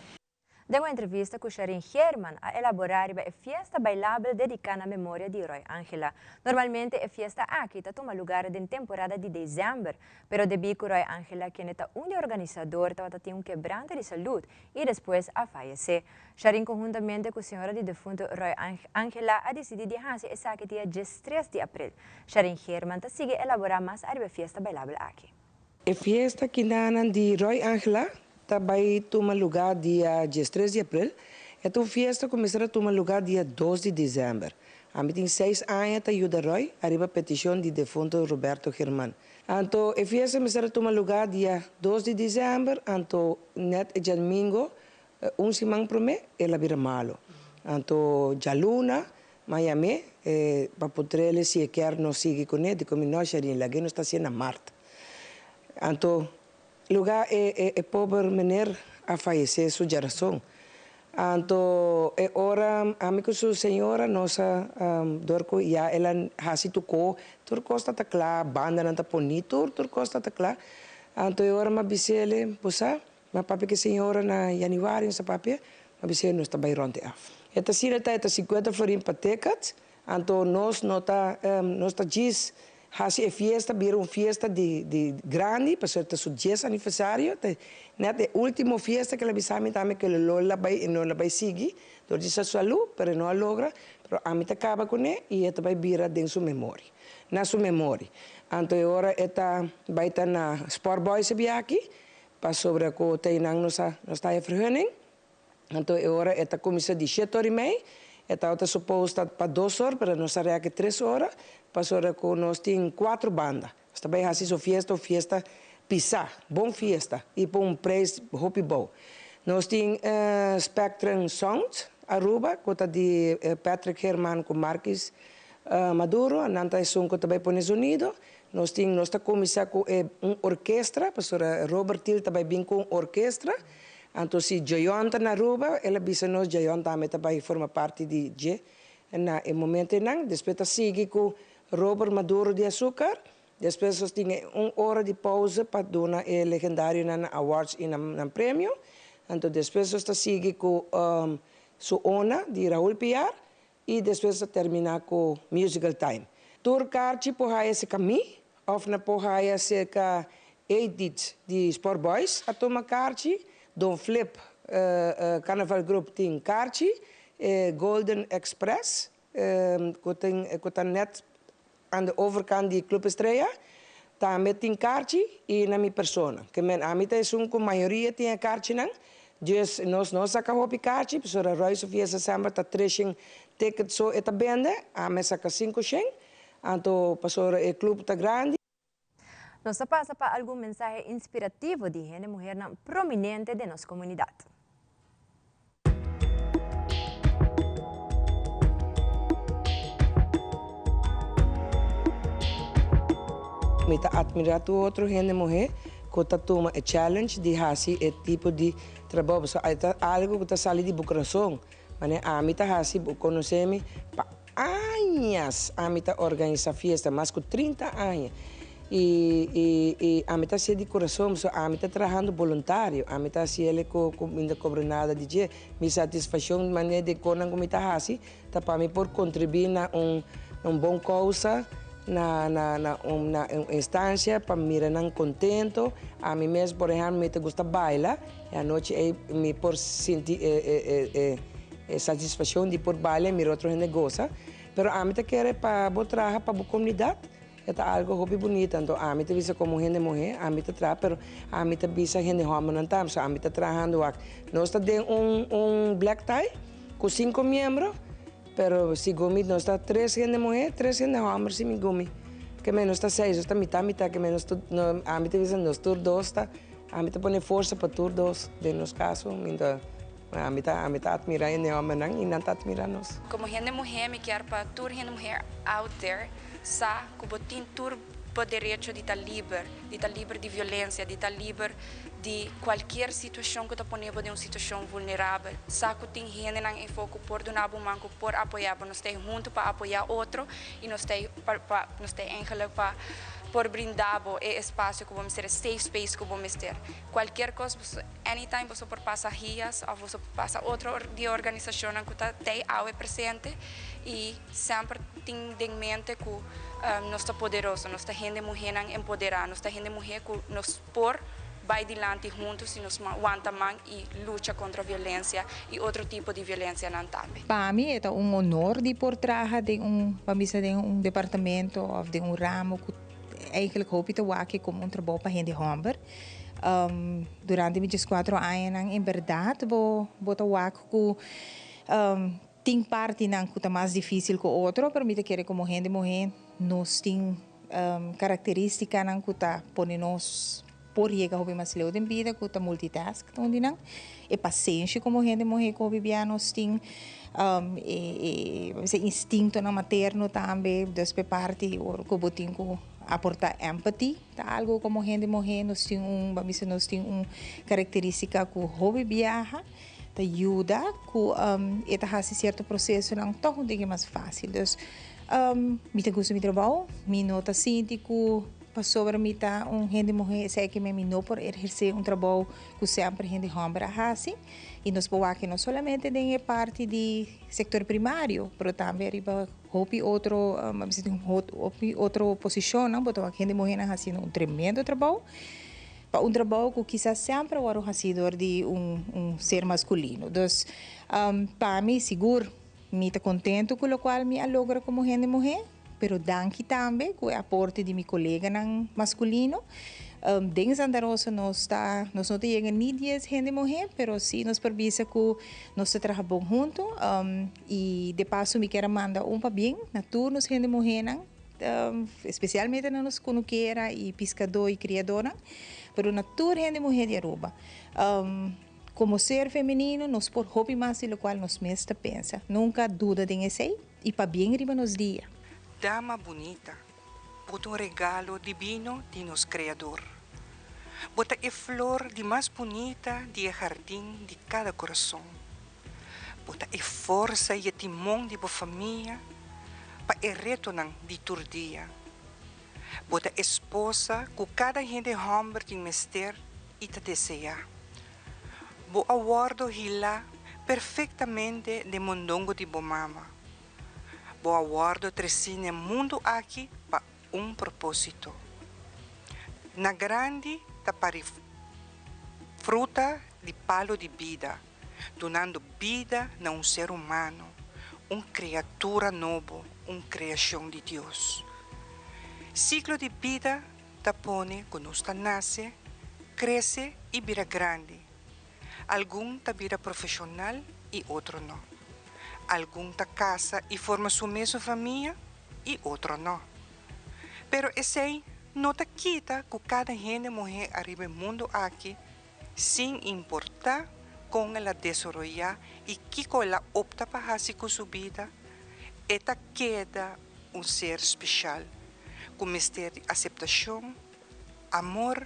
De uma entrevista com Sharin Herman a elaborar a festa bailable dedicada à memória de Roy Angela. Normalmente a festa aqui toma lugar em temporada de dezembro, pero debido que Roy Angela, que é um organizador, tem quebrante de saúde e depois a falecer. Sharin, conjuntamente com a senhora de defunto Roy Angela, a decidido de fazer essa aqui dia 3 de abril. Sharin Herman sigue elaborar mais a festa bailable aqui. A festa que nanan de Roy Angela também toma lugar dia 13 de abril. Esta festa começará a tomar lugar dia 2 de dezembro. A mim tem 6 anos que ajuda Roy arriba a petição de defunto Roberto Herman. Então, a festa começará a tomar lugar dia 2 de dezembro. Então, net é domingo, semana para mim, ela vira malo. Então, já luna, Miami, para poder se quer não seguir com ele, como nós já lá que não está sendo Marte. Então, lugar é pobre menor a falecer sua geração. Então, é hora, amigo sua senhora, nossa dorco, já ela hasi tocou, turco está lá, banda não está bonito, turco está lá. Então, é hora, mas bisele, posa, mas papi que senhora na januário, essa papi, mas bisele não está bem ronde af. Esta cena está 50 florim patecat, então nós não está diz. Hasi fiesta, vira uma festa de grande, para ser seu 10 aniversário. Net a última festa que ela bisame também que ela não vai seguir, então diz a sua luz, mas não a logra, mas a mim acaba com ele e ela vai virar em sua memória, na sua memória. Então agora ela vai estar na Sport Boys aqui, para sobre que tem nossa vergunning. Então agora ela começa de 7h30. Ela está suposta para 2 horas, mas nós saremos aqui 3 horas. Passou que nós temos 4 bandas. Também assim a fiesta pisar, bom fiesta e por preço hopi bom. Nós temos Spectrum Sound, Aruba, que de Patrick Herman com Marques Maduro, a nanta é som que também põe sonido. Nós temos começar com uma orquestra, pastor Robert Till também vem com orquestra. Então, se Joyon está na Aruba, ela bisa nós Joyon também forma parte de J. Na momento não, depois sigue com Robert Maduro de Açúcar, depois nós temos uma hora de pausa para dar o legendário na awards e na prêmio. Então, depois nós sigue com Suona de Raul Piar e depois terminar com Musical Time. Tur Karchi porra esse caminho, of na porra esse ka edit de Sport Boys, a toma Karchi. Don Flip Carnaval Group tem Karchi, Golden Express, que está net aan de overkant die Club Estrella, também tem Karchi e na minha persona. Que a mim tem com maioria tem Karchi não, dus nós sacamos o Karchi, pessoa Roy Sofia Samba está 3 tickets so eta bende, a mim saca 5 xen, então pessoa o clube está grande. Nos passa para algum mensagem inspirativo de gente mulher prominente de nossa comunidade. Me admira outro gente mulher que toma a challenge de fazer esse tipo de trabalho, algo que está saindo de coração. Mas a mim está fazendo, conhecemos para anos, a mim está organizando festa, mais de 30 anos. E a mim está cheia de coração, a mim está trabalhando voluntário, a mim está cheia de cobranada de dia, minha satisfação de maneira de quando eu está fazendo, está para mim por contribuir na boa causa, na instância, para me mirar contento, a mim mesmo, por exemplo, me gusta bailar, e a noite me por sentir satisfação de por baile mir outro gente goza, pero a mim te quer para botar para a comunidade. É algo hobby bonito, então a mim te visa como gente mulher, a mim te tra, pero a mim te visa gente homem não tam, so a mim te trabajando aqui. Nós tem black tie com 5 membros, pero se gumi nós está 3 gente mulher, 3 gente homem, se me gumi. Que menos está 6, está mitad, que menos a mim te visa nós tur 2 está, a mim te põe força para tur 2, de nos caso, então a mim te admira gente homem não e não te admira nós. Como gente mulher, me quer para tur gente mulher out there. Sa kubotin tur po direito de estar livre de violência, de estar livre de qualquer situação que está ponível de uma situação vulnerável. Sa que tem gente não em foco por donar um manco por apoiar, nós estamos juntos para apoiar outro e nós estamos eigenlijk para por brindar esse espaço que vamos ter, safe space que vamos ter. Qualquer coisa, anytime você por passar rias ou você passa outra de organização que está aí presente e sempre tem em mente que nós estamos poderosos, nós estamos gente mulher empoderada, nós estamos gente mulher que nos por vai adiante juntos e nos aguanta mão e luta contra a violência e outro tipo de violência também. Para mim é honor de por trabalhar de um departamento ou de ramo que eigenlijk hoop ik te waken como trabalho para gente homem. Durante meus 4 anos, em verdade, vou waken que tem parte não que é mais difícil que outro, para mim que como gente mulher, nós tem características não que tá põe nós por chegar ao mais leu de vida, que tá multitask, onde não é paciência como gente mulher que vive nós tem instinto na materno também, desde parte o que botin que aportar empatia, tá algo como gente mulher, nós tem característica que hobby viaja, te ajuda que eta faz certo processo não tão de mais fácil. Então, me te gosto de trabalho, me nota sinto que passou para mim tá gente mulher, sei que me não por exercer trabalho que sempre gente homem assim, e nós podemos que não somente de parte de setor primário, mas também riba hopi outra posição, não, botou a gente mulher fazendo tremendo trabalho, para trabalho que quizás sempre o fazedor de ser masculino. Então, para mim seguro, me está contento com o qual me logra como gente mulher. Pero danke também com o aporte de meu colega masculino. Dentro Andarosa nós não chegamos nem 10 gente mulher, pero sim nos permite que nós trabalhamos juntos. E de passo me quero mandar para bem na turnos gente mulher, especialmente nos conuqueira e pescador e criadora, pero na tur gente mulher de Aruba. Como ser feminino, nós por hobby mais do qual nós mesmos pensa. Nunca dúvida de isso e para bem riba nos dias. Dama bonita, bota regalo divino de nos Criador. Bota a flor de mais bonita de jardim de cada coração. Bota a força e a timão de boa família para o retorno de tur dia. Bota a esposa que cada gente homem tem mester e te deseja. Bo aguardo hila perfeitamente de mondongo de boa mama. Boa guardo trecine mundo aqui para propósito. Na grande tapari fruta de palo de vida, donando vida a ser humano, criatura novo, criação de Deus. Ciclo de vida tapone quando está nasce, cresce e vira grande. Algum tá vira profissional e outro não. Algum ta casa e forma sua mesma família e outro não. Pero esse não ta quita que cada gente mulher arriba no mundo aqui, sem importar como ela desenvolve e que ela opta para fazer com sua vida, ela queda ser especial, com mistério de aceitação, amor,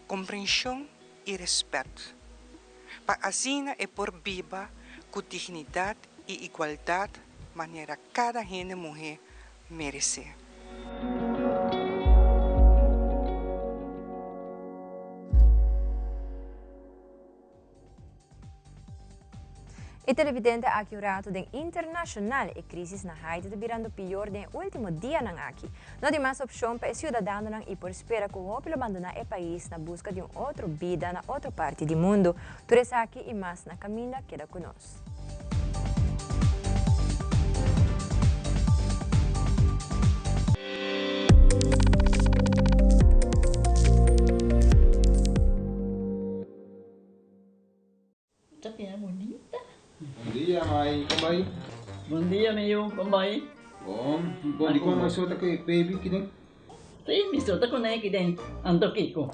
compreensão e respeito. Para assim é por viva com dignidade e igualdade, maneira cada gente mulher merece. E televidente aqui o rato den internacional e crise na Haiti de virando pior den último dia nang aqui. Não tem mais opção para cidadão nang e por espera que o hópio abandonar o país na busca de outra vida na outra parte do mundo. Tudo isso aqui e mais na caminha queda conosco. Bom dia, meu. Como vai? Bom, di ko mo isuot ako baby kining? Sim, me solta com ele que tem. Ando Kiko.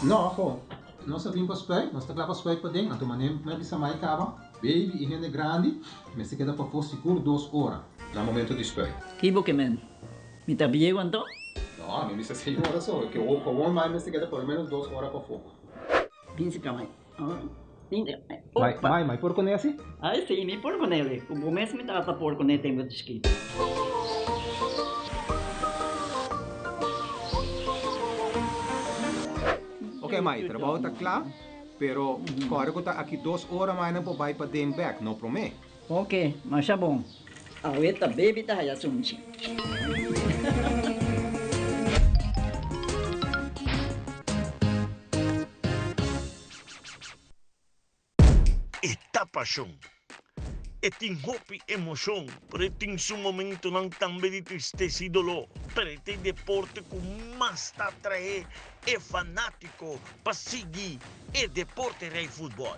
No, ako. Nós vim para spray, nós tá lá para spray para dentro, então manem, mas bisa mai cava, baby e rende grande, mas se queda para for seguro 2 horas, no momento de spray. Kibo que men. Me tá bien quanto? No, a mim bisa 6 horas só, que o bom mais se queda por menos 2 horas para fogo. Pince camai. Mai, por con esse? Ah, sim, me por com ele. O começo me tava por com ele tem muito escrito. Ok, Mai, trabalho tá claro, pero corre que tá aqui 2 horas mais não vai para dem back, não promete. Ok, mas tá bom. A ueta baby tá aí assunto. Esta paixão é tem hope emoção, pero tem um momento não também de tristeza e dolor, pero tem deporte com mais te atrair é fanático para seguir é deporte rei futebol.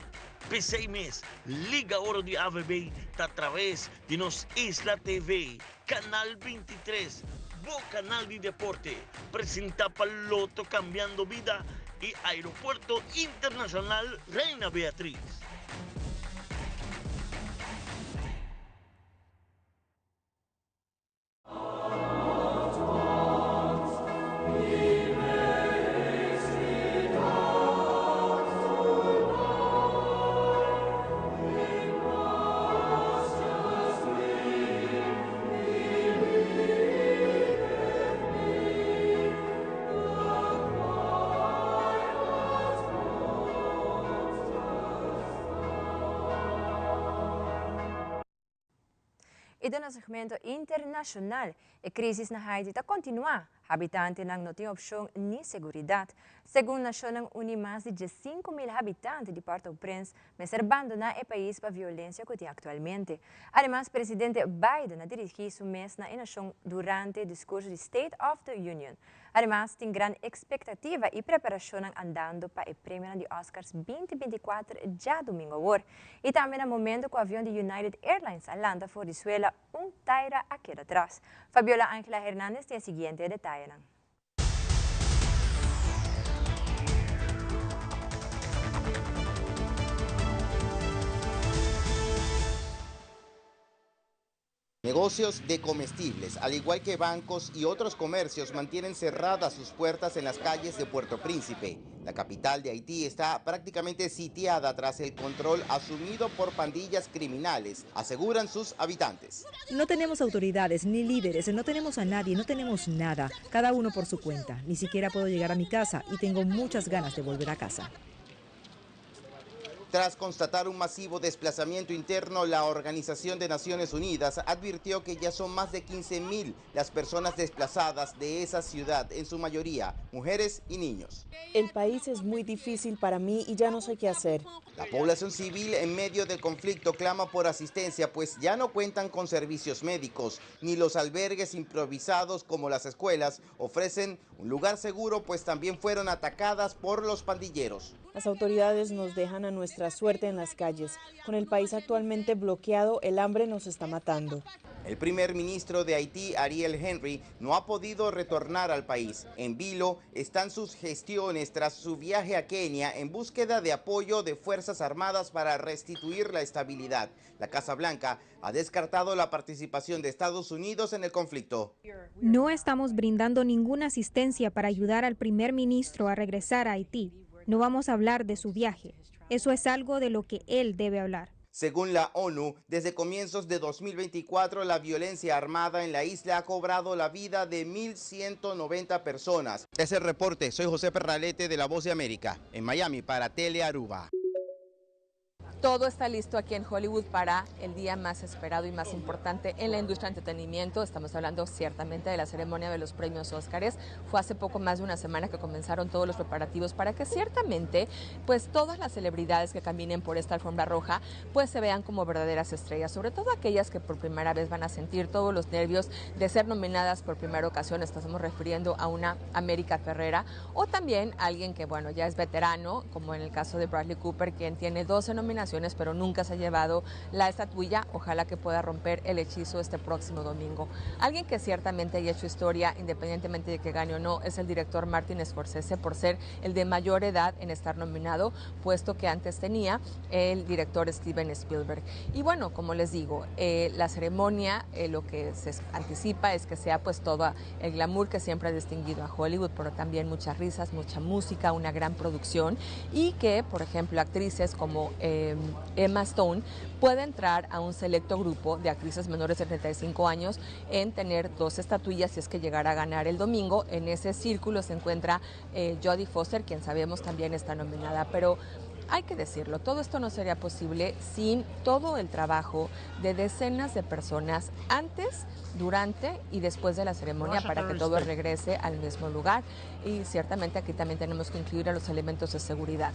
P6 mês, Liga Ouro de AVB está através de nos Isla TV, Canal 23, bom canal de deporte, apresenta para Loto cambiando vida e Aeropuerto Internacional Reina Beatriz. E do segmento internacional, a crise na Haiti está continua. Habitantes não têm opção nem segurança. Segundo a Nações Unidas, mais de 5.000 habitantes de Port-au-Prince mas abandonar o país para a violência que tem atualmente. Además, o presidente Biden dirigiu seu mês na nação durante o discurso de State of the Union. Además, tem grande expectativa e preparação andando para o prêmio de Oscars 2024 já domingo agora. E também no momento que o avião de United Airlines landa por Venezuela, taira aqui atrás. Fabiola Ángela Hernández tem o seguinte detalhe. Negocios de comestibles, al igual que bancos y otros comercios, mantienen cerradas sus puertas en las calles de Puerto Príncipe. La capital de Haití está prácticamente sitiada tras el control asumido por pandillas criminales, aseguran sus habitantes. No tenemos autoridades ni líderes, no tenemos a nadie, no tenemos nada, cada uno por su cuenta. Ni siquiera puedo llegar a mi casa y tengo muchas ganas de volver a casa. Tras constatar un masivo desplazamiento interno, la Organización de Naciones Unidas advirtió que ya son más de 15.000 las personas desplazadas de esa ciudad, en su mayoría mujeres y niños. El país es muy difícil para mí y ya no sé qué hacer. La población civil en medio del conflicto clama por asistencia, pues ya no cuentan con servicios médicos, ni los albergues improvisados como las escuelas ofrecen un lugar seguro, pues también fueron atacadas por los pandilleros. Las autoridades nos dejan a nuestra suerte en las calles. Con el país actualmente bloqueado, el hambre nos está matando. El primer ministro de Haití, Ariel Henry, no ha podido retornar al país. En vilo están sus gestiones tras su viaje a Kenia en búsqueda de apoyo de Fuerzas Armadas para restituir la estabilidad. La Casa Blanca ha descartado la participación de Estados Unidos en el conflicto. No estamos brindando ninguna asistencia para ayudar al primer ministro a regresar a Haití. No vamos a hablar de su viaje. Eso es algo de lo que él debe hablar. Según la ONU, desde comienzos de 2024, la violencia armada en la isla ha cobrado la vida de 1.190 personas. Es el reporte. Soy José Perralete de La Voz de América, en Miami para Tele Aruba. Todo está listo aquí en Hollywood para el día más esperado y más importante en la industria del entretenimiento. Estamos hablando ciertamente de la ceremonia de los premios Óscares. Fue hace poco más de una semana que comenzaron todos los preparativos para que ciertamente pues todas las celebridades que caminen por esta alfombra roja pues se vean como verdaderas estrellas, sobre todo aquellas que por primera vez van a sentir todos los nervios de ser nominadas por primera ocasión. Estamos refiriendo a una América Ferrera o también alguien que bueno ya es veterano, como en el caso de Bradley Cooper, quien tiene 12 nominaciones ocasiones, pero nunca se ha llevado la estatuilla. Ojalá que pueda romper el hechizo este próximo domingo. Alguien que ciertamente haya hecho historia, independientemente de que gane o no, es el director Martin Scorsese, por ser el de mayor edad en estar nominado, puesto que antes tenía el director Steven Spielberg. Y bueno, como les digo, la ceremonia, lo que se anticipa es que sea pues todo el glamour que siempre ha distinguido a Hollywood, pero también muchas risas, mucha música, una gran producción, y que, por ejemplo, actrices como Emma Stone puede entrar a un selecto grupo de actrices menores de 35 años en tener 2 estatuillas si es que llegara a ganar el domingo. En ese círculo se encuentra Jodie Foster, quien sabemos también está nominada, pero hay que decirlo, todo esto no sería posible sin todo el trabajo de decenas de personas antes, durante y después de la ceremonia para que todo regrese al mismo lugar. Y ciertamente aquí también tenemos que incluir a los elementos de seguridad.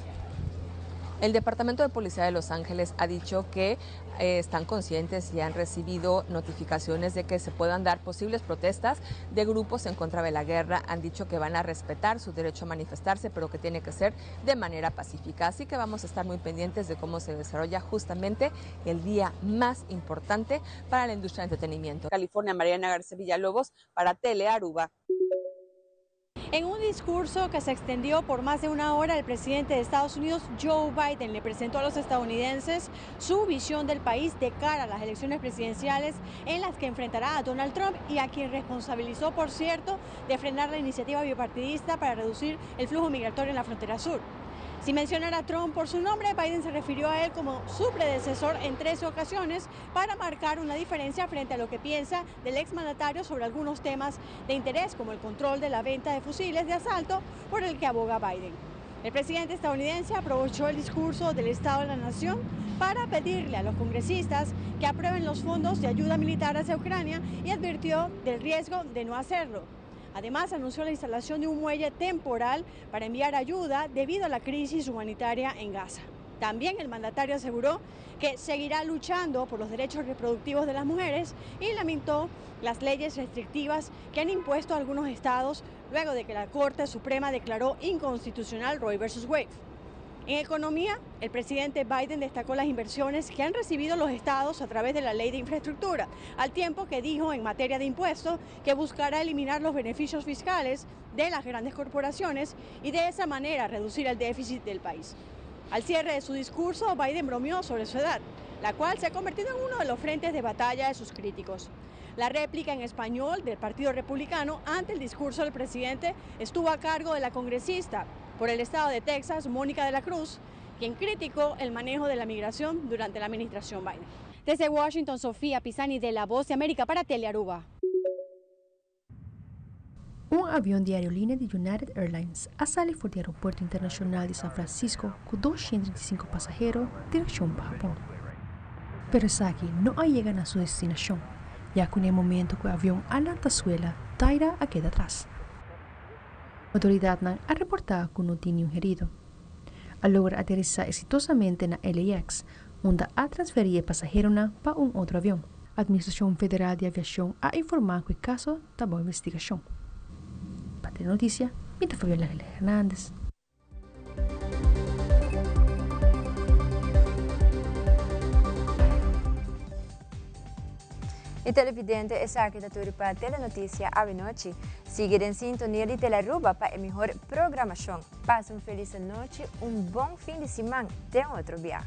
El Departamento de Policía de Los Ángeles ha dicho que están conscientes y han recibido notificaciones de que se puedan dar posibles protestas de grupos en contra de la guerra. Han dicho que van a respetar su derecho a manifestarse, pero que tiene que ser de manera pacífica. Así que vamos a estar muy pendientes de cómo se desarrolla justamente el día más importante para la industria del entretenimiento. California, Mariana García Villalobos para Tele Aruba. En un discurso que se extendió por más de una hora, el presidente de Estados Unidos, Joe Biden, le presentó a los estadounidenses su visión del país de cara a las elecciones presidenciales en las que enfrentará a Donald Trump y a quien responsabilizó, por cierto, de frenar la iniciativa bipartidista para reducir el flujo migratorio en la frontera sur. Sin mencionar a Trump por su nombre, Biden se refirió a él como su predecesor en 13 ocasiones para marcar una diferencia frente a lo que piensa del exmandatario sobre algunos temas de interés, como el control de la venta de fusiles de asalto por el que aboga Biden. El presidente estadounidense aprovechó el discurso del Estado de la Nación para pedirle a los congresistas que aprueben los fondos de ayuda militar hacia Ucrania y advirtió del riesgo de no hacerlo. Además, anunció la instalación de un muelle temporal para enviar ayuda debido a la crisis humanitaria en Gaza. También el mandatario aseguró que seguirá luchando por los derechos reproductivos de las mujeres y lamentó las leyes restrictivas que han impuesto algunos estados luego de que la Corte Suprema declaró inconstitucional Roe versus Wade. En economía, el presidente Biden destacó las inversiones que han recibido los estados a través de la ley de infraestructura, al tiempo que dijo en materia de impuestos que buscará eliminar los beneficios fiscales de las grandes corporaciones y de esa manera reducir el déficit del país. Al cierre de su discurso, Biden bromeó sobre su edad, la cual se ha convertido en uno de los frentes de batalla de sus críticos. La réplica en español del Partido Republicano ante el discurso del presidente estuvo a cargo de la congresista por el estado de Texas, Mónica de la Cruz, quien criticó el manejo de la migración durante la administración Biden. Desde Washington, Sofía Pisani de La Voz de América para Telearuba. Um avião de aerolínea de United Airlines ha salido do Aeroporto Internacional de San Francisco com 235 passageiros direção para Japão. Pero aquí não llega a sua destinação, já que no momento que o avião alanta suela, Taira a queda atrás. A autoridade ha reportado que não tinha herido. Al lograr aterrizar exitosamente na LAX, onde ha transferido passageiro para outro avião. A Administração Federal de Aviação ha informado que o caso está em investigação. Para ter notícia, Mita Fabiola Hernández. E televidente, essa aqui da Turipa Telenotícia à noite. Siga em sintonia de Telearuba para a melhor programação. Passe uma feliz noite, bom fim de semana. Até outro dia.